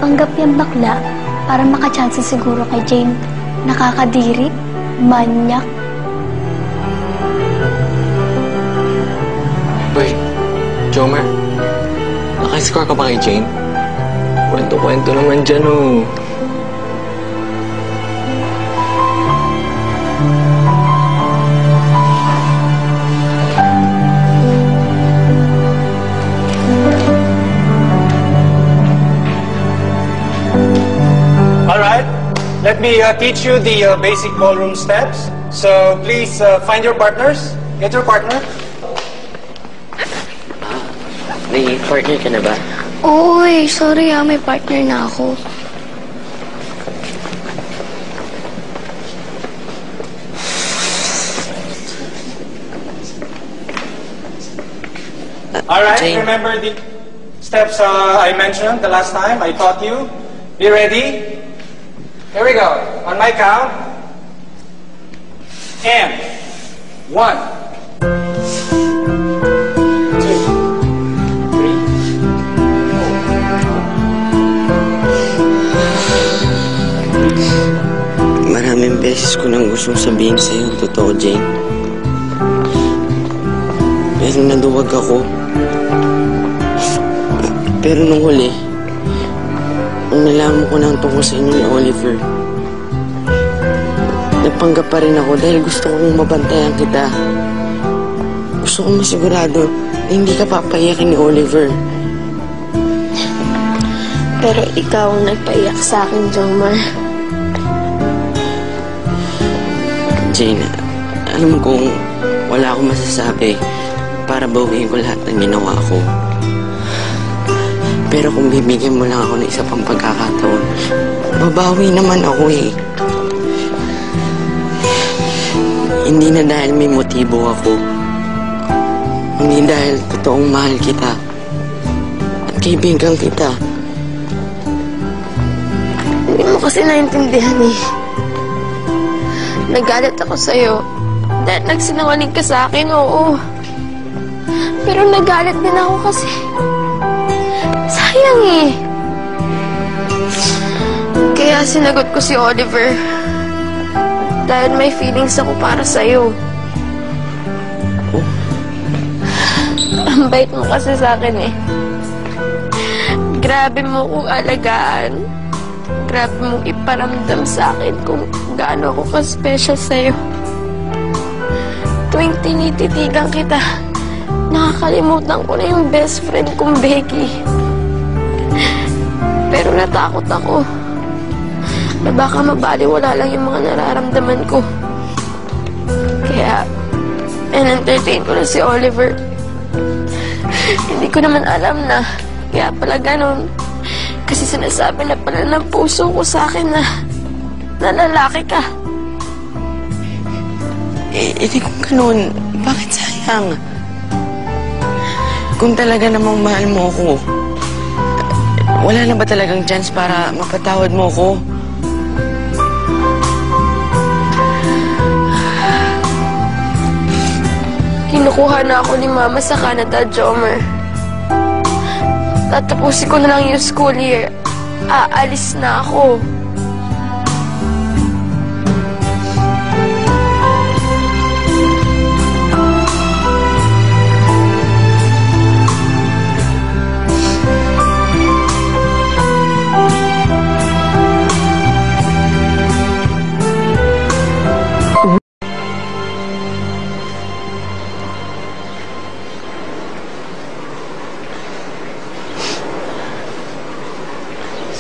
nagpanggap yung bakla para makachance siguro kay Jane. Nakakadiri, manyak. Wait, Jomer, nakascore ka ba kay Jane? Kwento-kwento naman dyan, oh. Let me teach you the basic ballroom steps. So please find your partners. Get your partner. May partner ka na ba? Oy, sorry may partner na ako. Alright, Jane. remember the steps I mentioned the last time I taught you. Be ready. Here we go. On my count. And 1, 2, 3. Maraming beses ko nang gustong sabihin sa'yo ang totoo, Jane. Pero naduwag ako. Pero nung huli, nung nalaman ko na ang tungkol sa inyo ni Oliver, nagpanggap pa rin ako dahil gusto kong mabantayan kita. Gusto kong masigurado na hindi ka papaiyakin ni Oliver. Pero ikaw ang nagpaiyak sa akin, Jomar. Jane, alam mo kung wala akong masasabi para bawiin ko lahat ng ginawa ko. Pero kung bibigyan mo lang ako ng isa pang pagkakataon, babawi naman ako eh. Hindi na dahil may motibo ako. Hindi dahil totoong mahal kita. At kaibigan kita. Hindi mo kasi naintindihan eh. Nagalit ako sa'yo dahil nagsinungaling ka sa akin, oo. Pero nagalit din ako kasi sayang eh. Kaya sinagot ko si Oliver dahil may feelings ako para sa'yo. Ang bait mo kasi sa akin eh. Grabe mo kong alagaan. Grabe mong iparamdam sa akin kung gaano ako ka-special sa'yo. Tuwing tinititigan kita, nakakalimutan ko na yung best friend kong Becky. Pero natakot ako na baka mabaliwala lang yung mga nararamdaman ko. Kaya, entertain ko na si Oliver. Hindi ko naman alam na kaya pala ganun. Kasi sinasabi na pala ng puso ko sa akin na lalaki ka. Hindi kung ganun, bakit sayang? Kung talaga namang mahal mo ako, wala na ba talagang chance para mapatawad mo ako? Kinukuha na ako ni Mama sa Canada, Jomer. Tatapusin ko na lang yung school year. Aalis na ako.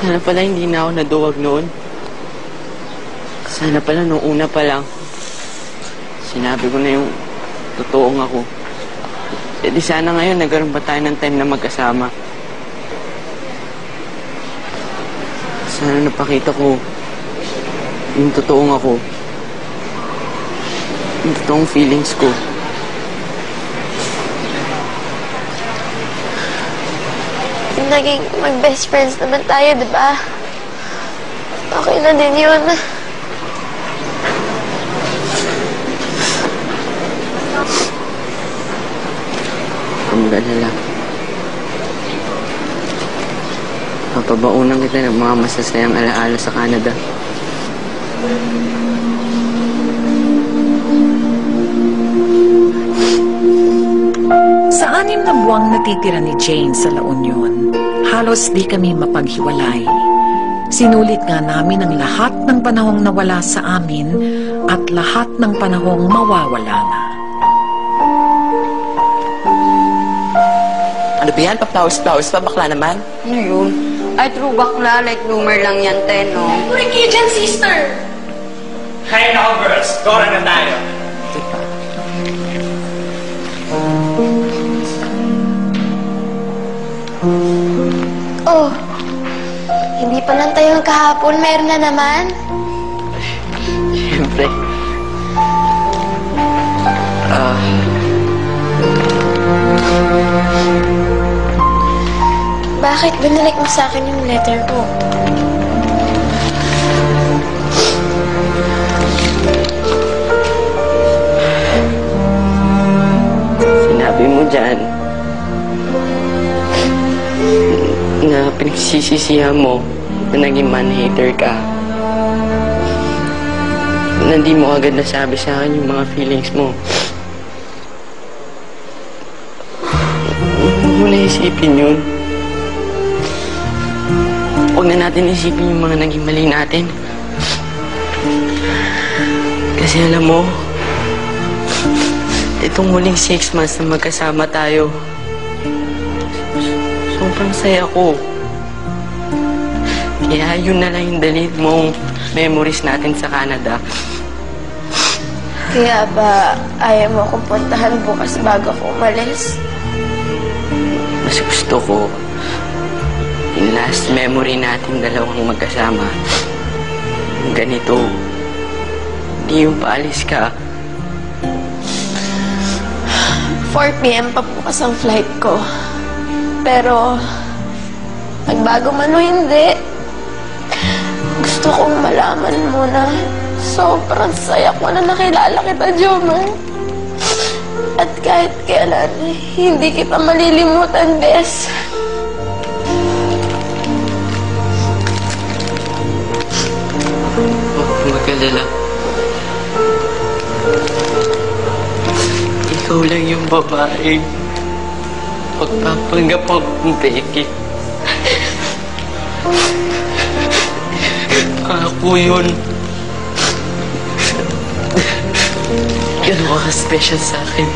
Sana pala hindi na ako naduwag noon. Sana pala nung una pa lang, sinabi ko na yung totoong ako. E di sana ngayon nagkaroon pa tayo ng time na magkasama. Sana napakita ko yung totoong ako. Yung totoong feelings ko. Naging mag-best friends naman tayo, di ba? Okay na din yun. Ang galala. Papabaunan kita ng mga masasayang alaala sa Canada. Sa 6 na buwang natitira ni Jane sa La Union, halos di kami mapaghiwalay. Sinulit nga namin ang lahat ng panahong nawala sa amin at lahat ng panahong mawawala na. Ano ba yan? Paplaus-plaus pa? Bakla naman? Ano yun? Ay, true bakla. Like rumor lang yan, te, no? Uy, kayo dyan, sister! Hey, now, girls. Go na tayo. Oh, hindi pa lang tayo kahapon. Meron na naman. Siyempre. Bakit binalik mo sa akin yung letter ko? Sinabi mo dyan na pinagsisisihan mo na naging man-hater ka. Na di mo agad nasabi sa akin yung mga feelings mo. Huwag mo na isipin yun. Huwag na natin isipin yung mga naging mali natin. Kasi alam mo, itong huling 6 months na magkasama tayo, sobrang saya ko. Kaya yun na lang yung delete mong memories natin sa Canada. Kaya ba ayaw mo akong puntahan bukas bago ako umalis? Mas gusto ko yung last memory natin dalawang magkasama. Yung ganito. Hindi yung paalis ka. 4 p.m. pa bukas ang flight ko. Pero, nagbago man o hindi, gusto kong malaman mo na sobrang saya ko na nakilala kita, Jomar. At kahit kailan, hindi kita malilimutan, Bes. Huwag mag-alala. Ikaw lang yung babae. Pagpapanggap akong Becky. Ako yun. Gano'n ka special sa akin.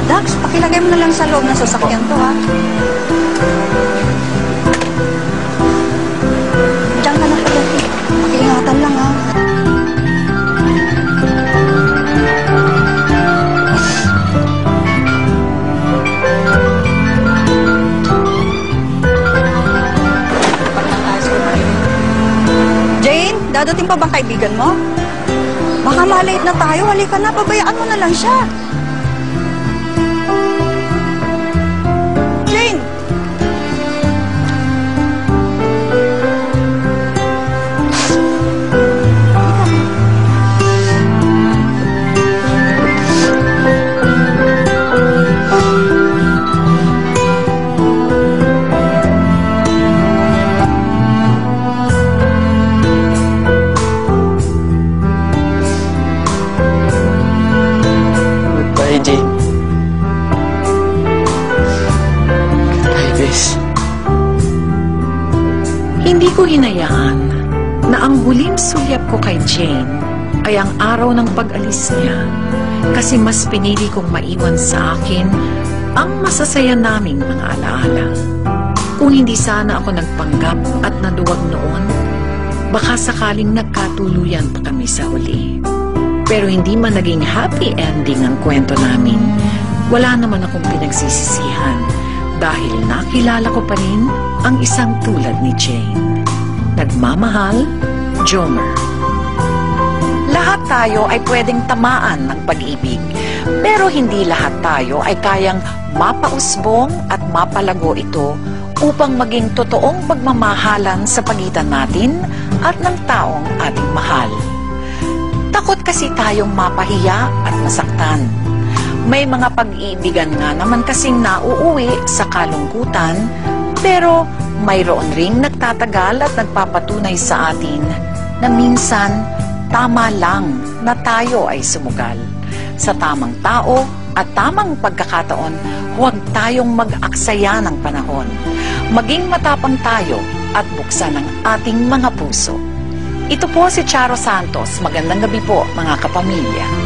Dax, pakilagay mo na lang sa loob ng sasakyan to, ha? Diyan ka na pala, eh. Pakiingatan lang, ha? Jane, dadating pa bang kaibigan mo? Baka malate na tayo. Halika na, pabayaan mo na lang siya. Jane! Goodbye, Jane. Goodbye, Bes. Hindi ko hinayaan na ang huling sulyap ko kay Jane ay ang araw ng pag-alis niya kasi mas pinili kong maiwan sa akin ang masasaya naming mga alaala. Kung hindi sana ako nagpanggap at naduwag noon, baka sakaling nagkatuluyan pa kami sa huli. Pero hindi man naging happy ending ang kwento namin, wala naman akong pinagsisisihan dahil nakilala ko pa rin ang isang tulad ni Jane. Nagmamahal, Jomer. Lahat tayo ay pwedeng tamaan ng pag-ibig, pero hindi lahat tayo ay kayang mapausbong at mapalago ito upang maging totoong pagmamahalan sa pagitan natin at ng taong ating mahal. Takot kasi tayong mapahiya at masaktan. May mga pag-iibigan nga naman kasing nauuwi sa kalungkutan, pero mayroon ring nagtatagal at nagpapatunay sa atin na minsan tama lang na tayo ay sumugal. Sa tamang tao at tamang pagkakataon, huwag tayong mag-aksaya ng panahon. Maging matapang tayo at buksan ang ating mga puso. Ito po si Charo Santos. Magandang gabi po, mga kapamilya.